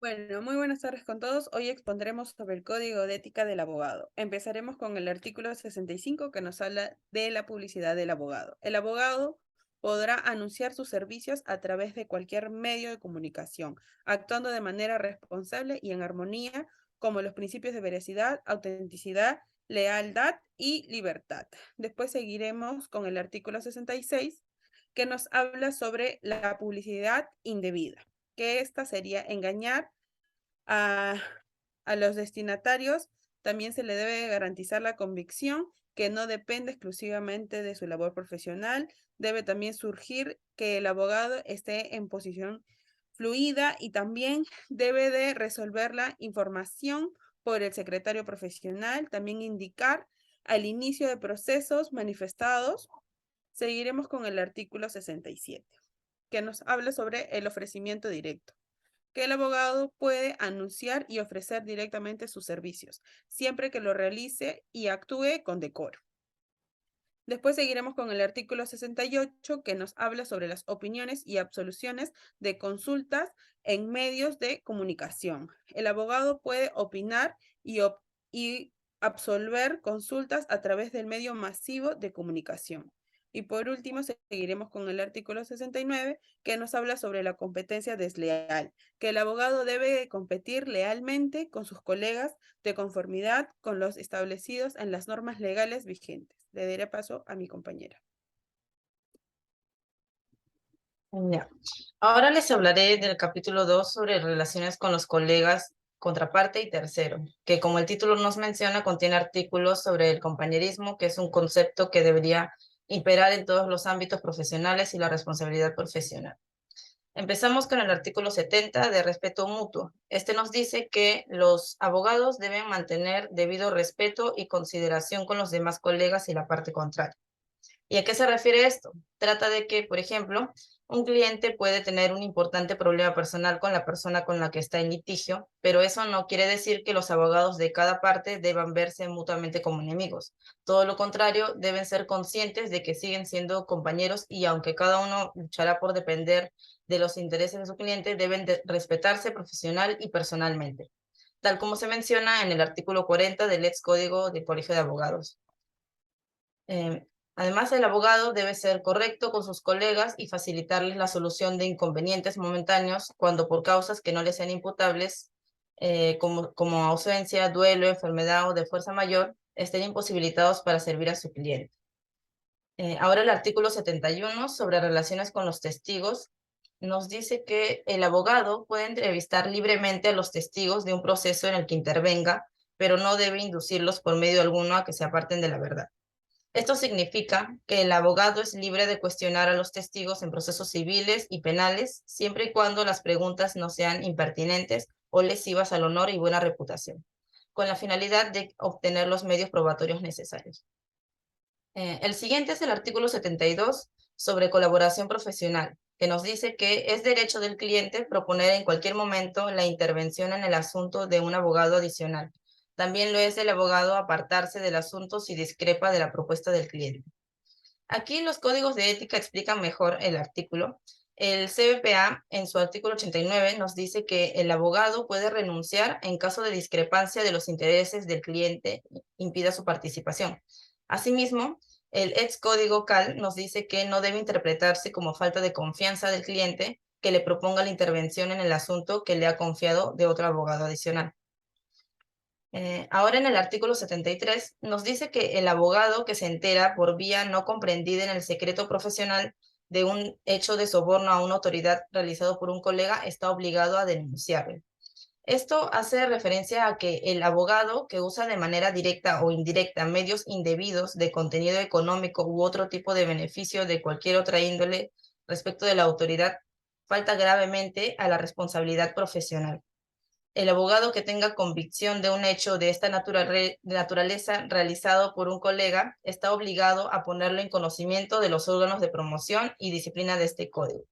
Bueno, muy buenas tardes con todos. Hoy expondremos sobre el Código de Ética del Abogado. Empezaremos con el artículo 65 que nos habla de la publicidad del abogado. El abogado podrá anunciar sus servicios a través de cualquier medio de comunicación, actuando de manera responsable y en armonía como los principios de veracidad, autenticidad, lealtad y libertad. Después seguiremos con el artículo 66 que nos habla sobre la publicidad indebida, que esta sería engañar a, a los destinatarios. También se le debe garantizar la convicción que no depende exclusivamente de su labor profesional. Debe también surgir que el abogado esté en posición fluida y también debe de resolver la información por el secretario profesional, también indicar al inicio de procesos manifestados. Seguiremos con el artículo 67, que nos habla sobre el ofrecimiento directo, que el abogado puede anunciar y ofrecer directamente sus servicios, siempre que lo realice y actúe con decoro. Después seguiremos con el artículo 68, que nos habla sobre las opiniones y absoluciones de consultas en medios de comunicación. El abogado puede opinar y absolver consultas a través del medio masivo de comunicación. Y por último, seguiremos con el artículo 69, que nos habla sobre la competencia desleal, que el abogado debe competir lealmente con sus colegas de conformidad con los establecidos en las normas legales vigentes. Le daré paso a mi compañera. Ya. Ahora les hablaré del capítulo 2 sobre relaciones con los colegas, contraparte y tercero, que como el título nos menciona, contiene artículos sobre el compañerismo, que es un concepto que debería imperar en todos los ámbitos profesionales y la responsabilidad profesional. Empezamos con el artículo 70 de respeto mutuo. Este nos dice que los abogados deben mantener debido respeto y consideración con los demás colegas y la parte contraria. ¿Y a qué se refiere esto? Trata de que, por ejemplo, un cliente puede tener un importante problema personal con la persona con la que está en litigio, pero eso no quiere decir que los abogados de cada parte deban verse mutuamente como enemigos. Todo lo contrario, deben ser conscientes de que siguen siendo compañeros y aunque cada uno luchará por depender de los intereses de su cliente, deben respetarse profesional y personalmente, tal como se menciona en el artículo 40 del ex Código de Colegio de Abogados. Eh, Además, el abogado debe ser correcto con sus colegas y facilitarles la solución de inconvenientes momentáneos cuando por causas que no les sean imputables, como ausencia, duelo, enfermedad o de fuerza mayor, estén imposibilitados para servir a su cliente. Ahora el artículo 71 sobre relaciones con los testigos nos dice que el abogado puede entrevistar libremente a los testigos de un proceso en el que intervenga, pero no debe inducirlos por medio alguno a que se aparten de la verdad. Esto significa que el abogado es libre de cuestionar a los testigos en procesos civiles y penales, siempre y cuando las preguntas no sean impertinentes o lesivas al honor y buena reputación, con la finalidad de obtener los medios probatorios necesarios. El siguiente es el artículo 72 sobre colaboración profesional, que nos dice que es derecho del cliente proponer en cualquier momento la intervención en el asunto de un abogado adicional. También lo es del abogado apartarse del asunto si discrepa de la propuesta del cliente. Aquí los códigos de ética explican mejor el artículo. El CBPA, en su artículo 89, nos dice que el abogado puede renunciar en caso de discrepancia de los intereses del cliente impida su participación. Asimismo, el ex código CAL nos dice que no debe interpretarse como falta de confianza del cliente que le proponga la intervención en el asunto que le ha confiado de otro abogado adicional. Ahora en el artículo 73 nos dice que el abogado que se entera por vía no comprendida en el secreto profesional de un hecho de soborno a una autoridad realizado por un colega está obligado a denunciarlo. Esto hace referencia a que el abogado que usa de manera directa o indirecta medios indebidos de contenido económico u otro tipo de beneficio de cualquier otra índole respecto de la autoridad falta gravemente a la responsabilidad profesional. El abogado que tenga convicción de un hecho de esta naturaleza realizado por un colega está obligado a ponerlo en conocimiento de los órganos de promoción y disciplina de este código.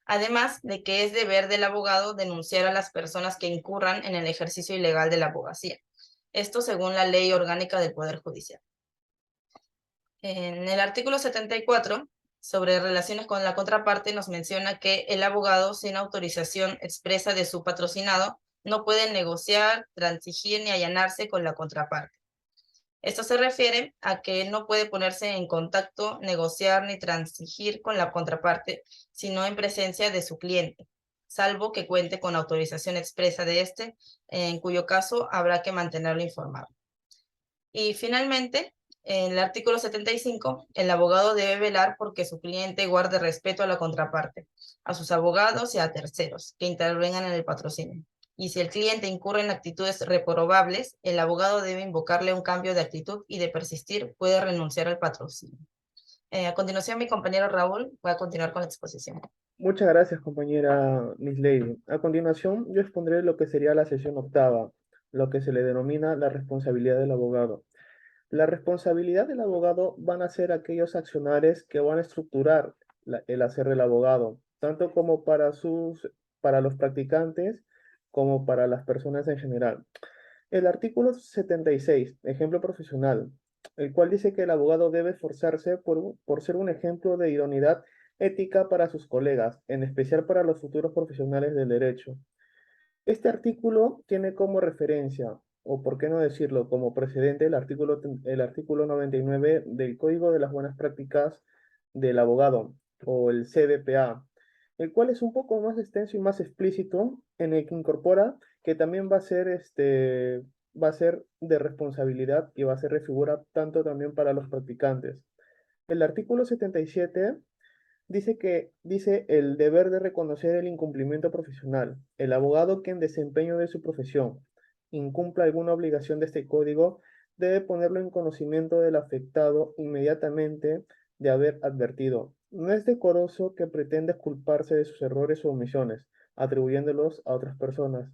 Además de que es deber del abogado denunciar a las personas que incurran en el ejercicio ilegal de la abogacía. Esto según la Ley Orgánica del Poder Judicial. En el artículo 74, sobre relaciones con la contraparte, nos menciona que el abogado, sin autorización expresa de su patrocinado, no puede negociar, transigir ni allanarse con la contraparte. Esto se refiere a que no puede ponerse en contacto, negociar ni transigir con la contraparte, sino en presencia de su cliente, salvo que cuente con autorización expresa de este, en cuyo caso habrá que mantenerlo informado. Y finalmente, en el artículo 75, el abogado debe velar porque su cliente guarde respeto a la contraparte, a sus abogados y a terceros que intervengan en el patrocinio. Y si el cliente incurre en actitudes reprobables, el abogado debe invocarle un cambio de actitud y de persistir puede renunciar al patrocinio. A continuación, mi compañero Raúl va a continuar con la exposición. Muchas gracias, compañera Miss Lady. A continuación, yo expondré lo que sería la sesión octava, lo que se le denomina la responsabilidad del abogado. La responsabilidad del abogado van a ser aquellos accionares que van a estructurar el hacer del abogado, tanto como para los practicantes como para las personas en general. El artículo 76, ejemplo profesional, el cual dice que el abogado debe esforzarse por ser un ejemplo de idoneidad ética para sus colegas, en especial para los futuros profesionales del derecho. Este artículo tiene como referencia, o por qué no decirlo, como precedente el artículo 99 del Código de las Buenas Prácticas del Abogado, o el CDPA, el cual es un poco más extenso y más explícito, en el que incorpora que también va a ser de responsabilidad y va a ser de figura tanto también para los practicantes. El artículo 77 dice el deber de reconocer el incumplimiento profesional. El abogado que en desempeño de su profesión incumpla alguna obligación de este código debe ponerlo en conocimiento del afectado inmediatamente de haber advertido. No es decoroso que pretenda exculparse de sus errores o omisiones, atribuyéndolos a otras personas.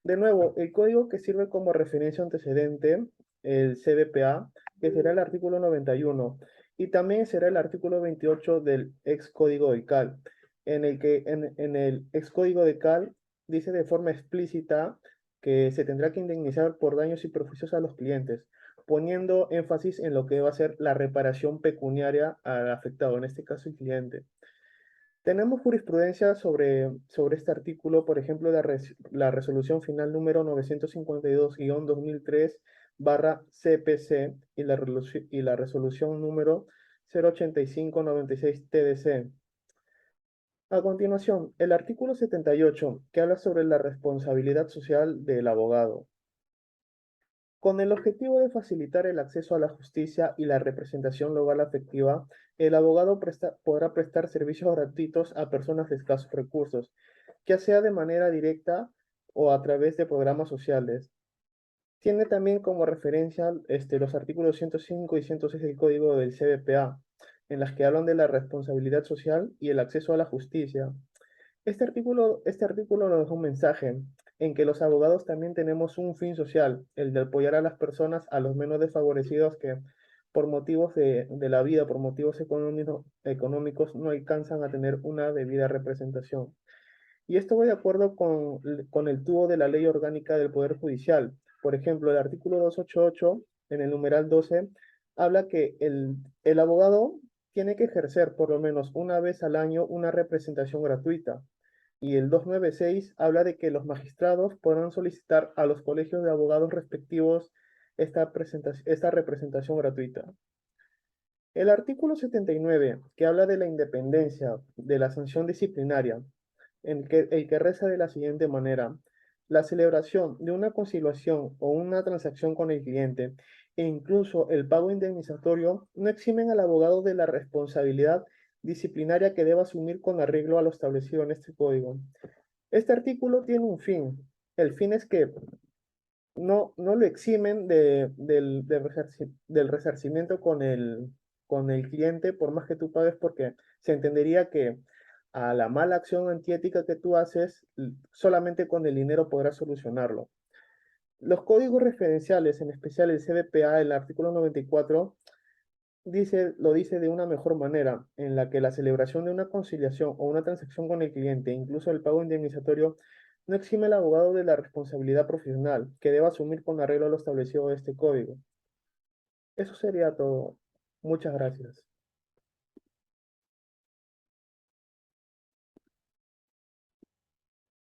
De nuevo, el código que sirve como referencia antecedente, el CDPA, que será el artículo 91, y también será el artículo 28 del ex código de CAL, en el que en el ex código de CAL dice de forma explícita que se tendrá que indemnizar por daños y perjuicios a los clientes, poniendo énfasis en lo que va a ser la reparación pecuniaria al afectado, en este caso el cliente. Tenemos jurisprudencia sobre este artículo, por ejemplo, la resolución final número 952-2003/CPC y la resolución número 08596-TDC. A continuación, el artículo 78, que habla sobre la responsabilidad social del abogado. Con el objetivo de facilitar el acceso a la justicia y la representación legal efectiva, el abogado podrá prestar servicios gratuitos a personas de escasos recursos, ya sea de manera directa o a través de programas sociales. Tiene también como referencia los artículos 105 y 106 del Código del CBPA, en las que hablan de la responsabilidad social y el acceso a la justicia. Este artículo nos da un mensaje en que los abogados también tenemos un fin social, el de apoyar a las personas, a los menos desfavorecidos que por motivos de la vida, por motivos económicos, no alcanzan a tener una debida representación. Y esto va de acuerdo con el tubo de la Ley Orgánica del Poder Judicial. Por ejemplo, el artículo 288, en el numeral 12, habla que el abogado tiene que ejercer por lo menos una vez al año una representación gratuita. Y el 296 habla de que los magistrados podrán solicitar a los colegios de abogados respectivos esta representación gratuita. El artículo 79, que habla de la independencia de la sanción disciplinaria, el que reza de la siguiente manera: la celebración de una conciliación o una transacción con el cliente e incluso el pago indemnizatorio no eximen al abogado de la responsabilidad disciplinaria que deba asumir con arreglo a lo establecido en este código. Este artículo tiene un fin. El fin es que no lo eximen del resarcimiento con el cliente, por más que tú pagues, porque se entendería que a la mala acción antiética que tú haces, solamente con el dinero podrás solucionarlo. Los códigos referenciales, en especial el CBPA, el artículo 94, lo dice de una mejor manera, en la que la celebración de una conciliación o una transacción con el cliente, incluso el pago indemnizatorio, no exime al abogado de la responsabilidad profesional que deba asumir con arreglo a lo establecido de este código. Eso sería todo. Muchas gracias.